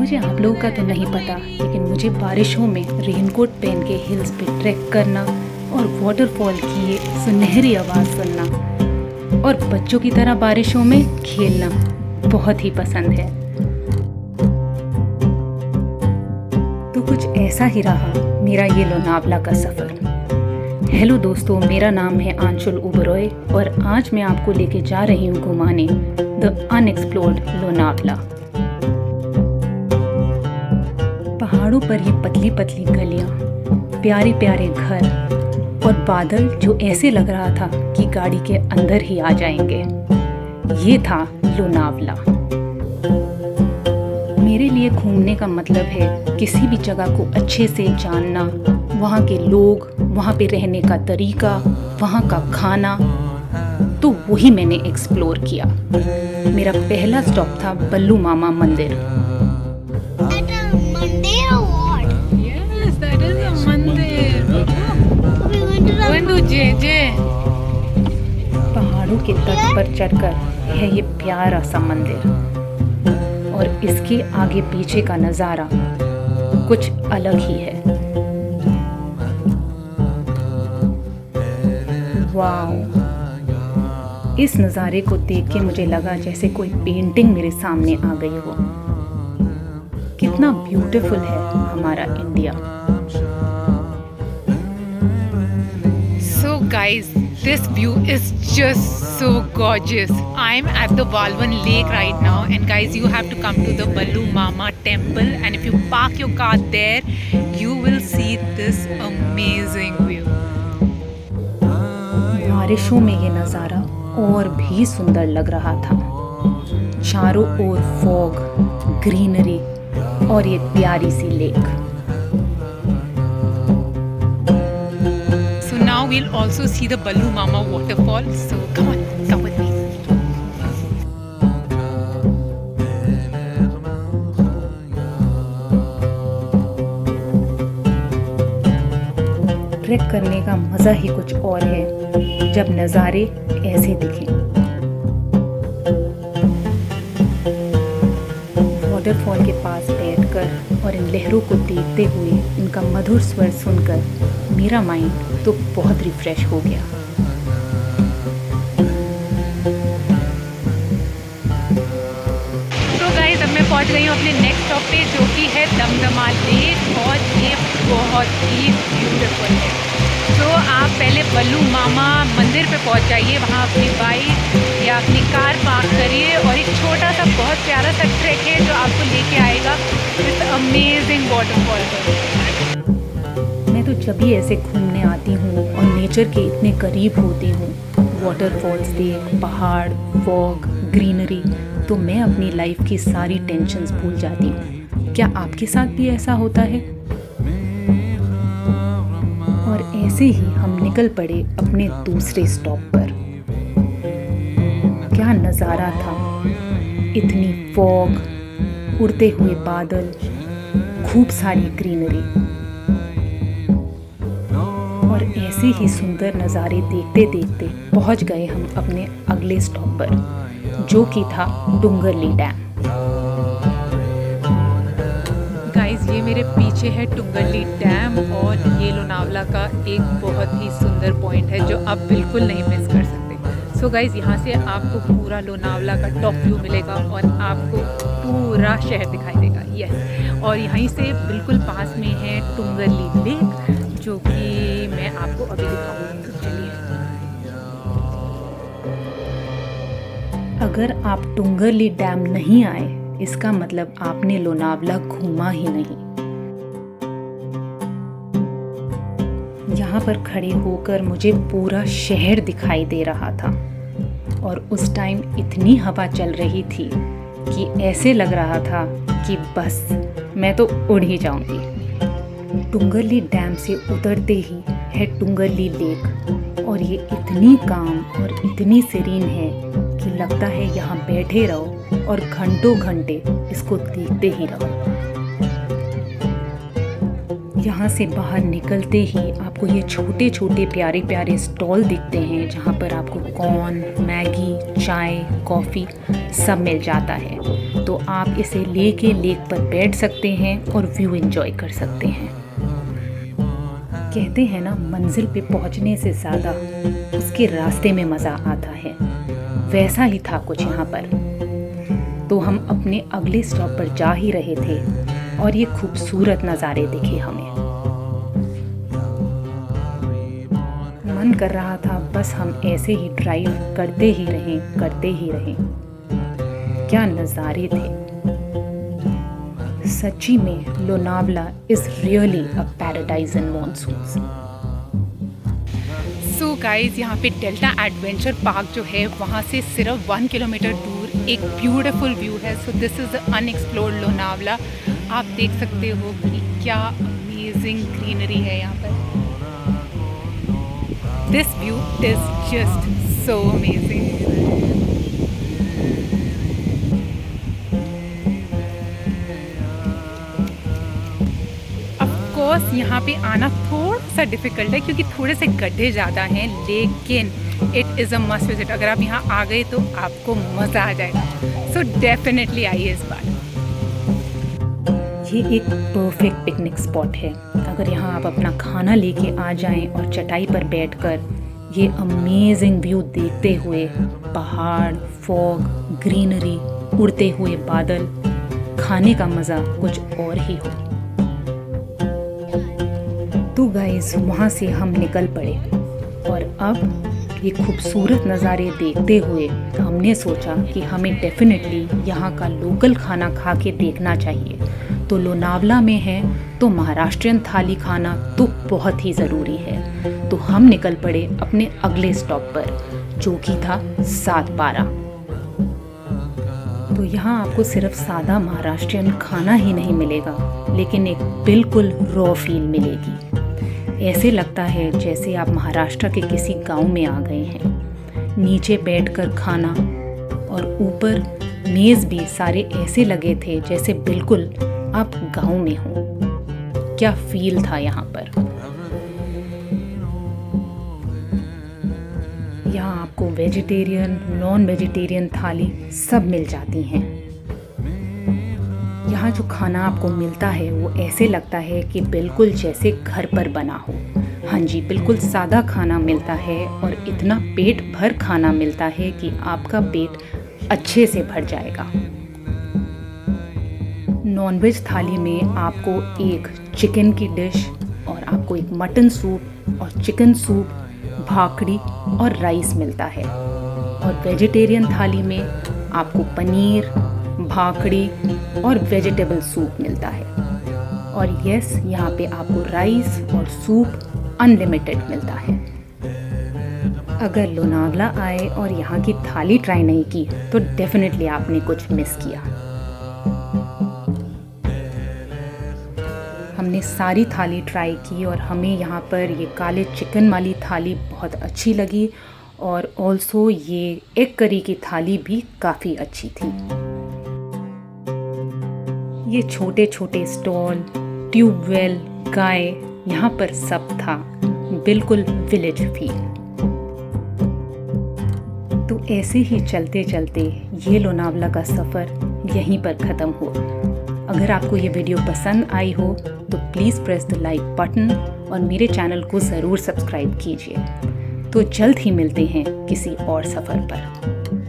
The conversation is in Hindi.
मुझे आप लोगों का तो नहीं पता, लेकिन मुझे बारिशों में रेनकोट पहन के हिल्स पे ट्रैक करना और वाटरफॉल की ये सुनहरी आवाज़ सुनना और बच्चों की तरह बारिशों में खेलना बहुत ही पसंद है। तो कुछ ऐसा ही रहा मेरा ये लोनावला का सफ़र। हेलो दोस्तों, मेरा नाम है आंशुल ओबरॉय और आज मैं आपको लेके जा रही हूँ घुमाने द अनएक्सप्लोर्ड लोनावला। पहाड़ों पर ये पतली पतली गलियाँ, प्यारे प्यारे घर और बादल जो ऐसे लग रहा था कि गाड़ी के अंदर ही आ जाएंगे। ये था लोनावला। मेरे लिए घूमने का मतलब है किसी भी जगह को अच्छे से जानना, वहाँ के लोग, वहाँ पे रहने का तरीका, वहाँ का खाना। तो वही मैंने एक्सप्लोर किया। मेरा पहला स्टॉप था बल्लू मामा मंदिर। पहाड़ों के तट पर चढ़कर है ये प्यारा सा मंदिर और इसके आगे पीछे का नज़ारा कुछ अलग ही है। वाओ! इस नज़ारे को देख के मुझे लगा जैसे कोई पेंटिंग मेरे सामने आ गई हो। कितना ब्यूटीफुल है हमारा India. So guys, this view is just so gorgeous. I'm at the Walwan Lake right now, and guys, you have to come to the Ballu Mama temple, and if you park your car there, you will see this amazing view. बारिशों में ये नज़ारा और भी सुंदर लग रहा था। चारों ओर फॉग, ग्रीनरी और ये प्यारी सी lake. So now we'll also see the Ballu Mama waterfall. So come on, come with me. Track करने का मज़ा ही कुछ और है जब नज़ारे ऐसे दिखें। वाटरफॉल के पास बैठकर और इन लहरों को देखते हुए इनका मधुर स्वर सुनकर मेरा माइंड तो बहुत रिफ्रेश हो गया। तो गाइस, अब मैं पहुंच गई हूँ अपने नेक्स्ट स्टॉप पे, जो कि है दमदमा लेक, और ये बहुत ही ब्यूटीफुल है। तो आप पहले बल्लू मामा मंदिर पे पहुंच जाइए, वहाँ अपनी बाइक या अपनी कार पार्क करिए और एक छोटा सा बहुत प्यारा सा ट्रैक है जो आपको लेके आएगा इस अमेजिंग वाटरफॉल पर। मैं तो जब भी ऐसे घूमने आती हूँ और नेचर के इतने करीब होती हूँ, वाटरफॉल्स देख, पहाड़, फॉग, ग्रीनरी, तो मैं अपनी लाइफ की सारी टेंशन्स भूल जाती हूँ। क्या आपके साथ भी ऐसा होता है? और ऐसे ही हम निकल पड़े अपने दूसरे स्टॉप पर। क्या नज़ारा था! इतनी फॉग, उड़ते हुए बादल, खूब सारी ग्रीनरी और ऐसे ही सुंदर नज़ारे देखते देखते पहुंच गए हम अपने अगले स्टॉप पर, जो कि था टुंगरली डैम। गाइस, ये मेरे पीछे है टुंगरली डैम और ये लोनावला का एक बहुत ही सुंदर पॉइंट है जो आप बिल्कुल नहीं मिस कर सकते। सो गाइस, यहाँ से आपको पूरा लोनावला का टॉप व्यू मिलेगा और आपको पूरा शहर दिखाई देगा। यस, और यहीं से बिल्कुल पास में है टुंगरली लेक, जो कि मैं आपको अभी दिखाऊंगी। चलिए। अगर आप टुंगरली डैम नहीं आए, इसका मतलब आपने लोनावला घूमा ही नहीं। यहाँ पर खड़े होकर मुझे पूरा शहर दिखाई दे रहा था और उस टाइम इतनी हवा चल रही थी कि ऐसे लग रहा था कि बस मैं तो उड़ ही जाऊंगी। टुंगरली डैम से उतरते ही है टुंगरली लेक और ये इतनी काम और इतनी सीरीन है कि लगता है यहाँ बैठे रहो और घंटों घंटे इसको देखते ही रहो। यहाँ से बाहर निकलते ही आपको ये छोटे छोटे प्यारे प्यारे स्टॉल दिखते हैं जहाँ पर आपको कॉर्न, मैगी, चाय, कॉफ़ी सब मिल जाता है। तो आप इसे लेके लेक पर बैठ सकते हैं और व्यू एंजॉय कर सकते हैं। कहते हैं ना, मंजिल पे पहुँचने से ज़्यादा उसके रास्ते में मज़ा आता है। वैसा ही था कुछ यहाँ पर। तो हम अपने अगले स्टॉप पर जा ही रहे थे और ये खूबसूरत नज़ारे दिखे हमें। मन कर रहा था बस हम ऐसे ही ड्राइव करते ही रहें। क्या नज़ारे थे। सच्ची में Lonavala is really a paradise in monsoons. So guys, यहाँ पे डेल्टा एडवेंचर पार्क जो है वहाँ से सिर्फ 1 किलोमीटर दूर एक ब्यूटीफुल व्यू है। So this is the unexplored Lonavala. आप देख सकते हो कि क्या अमेजिंग ग्रीनरी है यहाँ पर। This view is just so amazing. Of course यहाँ पे आना थोड़ा सा डिफ़िकल्ट है क्योंकि थोड़े से गड्ढे ज़्यादा हैं, लेकिन it is a must visit. अगर आप यहाँ आ गए तो आपको मज़ा आ जाएगा। सो डेफिनेटली आइए इस बार। ये एक परफेक्ट पिकनिक स्पॉट है। अगर यहाँ आप अपना खाना लेके आ जाएं और चटाई पर बैठकर ये अमेजिंग व्यू देखते हुए, पहाड़, फॉग, ग्रीनरी, उड़ते हुए बादल, खाने का मज़ा कुछ और ही हो। तो गाइस, वहाँ से हम निकल पड़े और अब ये खूबसूरत नज़ारे देखते हुए हमने सोचा कि हमें डेफिनेटली यहाँ का लोकल खाना खा के देखना चाहिए। तो लोनावला में है तो महाराष्ट्रियन थाली खाना तो बहुत ही ज़रूरी है। तो हम निकल पड़े अपने अगले स्टॉप पर, जो कि था सातबारा। तो यहाँ आपको सिर्फ सादा महाराष्ट्रियन खाना ही नहीं मिलेगा, लेकिन एक बिल्कुल रॉ फील मिलेगी। ऐसे लगता है जैसे आप महाराष्ट्र के किसी गांव में आ गए हैं। नीचे बैठकर खाना और ऊपर मेज़ भी सारे ऐसे लगे थे जैसे बिल्कुल आप गांव में हो। क्या फील था यहाँ पर। यहाँ आपको वेजिटेरियन, नॉन वेजिटेरियन थाली सब मिल जाती हैं। यहाँ जो खाना आपको मिलता है वो ऐसे लगता है कि बिल्कुल जैसे घर पर बना हो। हाँ जी, बिल्कुल सादा खाना मिलता है और इतना पेट भर खाना मिलता है कि आपका पेट अच्छे से भर जाएगा। नॉनवेज थाली में आपको एक चिकन की डिश और आपको एक मटन सूप और चिकन सूप, भाकरी और राइस मिलता है। और वेजिटेरियन थाली में आपको पनीर, भाकड़ी और वेजिटेबल सूप मिलता है। और यस, यहाँ पे आपको राइस और सूप अनलिमिटेड मिलता है। अगर लोनावला आए और यहाँ की थाली ट्राई नहीं की तो डेफिनेटली आपने कुछ मिस किया। हमने सारी थाली ट्राई की और हमें यहाँ पर ये काले चिकन वाली थाली बहुत अच्छी लगी और ऑल्सो ये एग करी की थाली भी काफ़ी अच्छी थी। ये छोटे छोटे स्टॉल, ट्यूबवेल, गाय, यहाँ पर सब था, बिल्कुल विलेज फील। तो ऐसे ही चलते चलते ये लोनावला का सफ़र यहीं पर ख़त्म हुआ। अगर आपको ये वीडियो पसंद आई हो तो please press the like button और मेरे चैनल को ज़रूर सब्सक्राइब कीजिए। तो जल्द ही मिलते हैं किसी और सफ़र पर।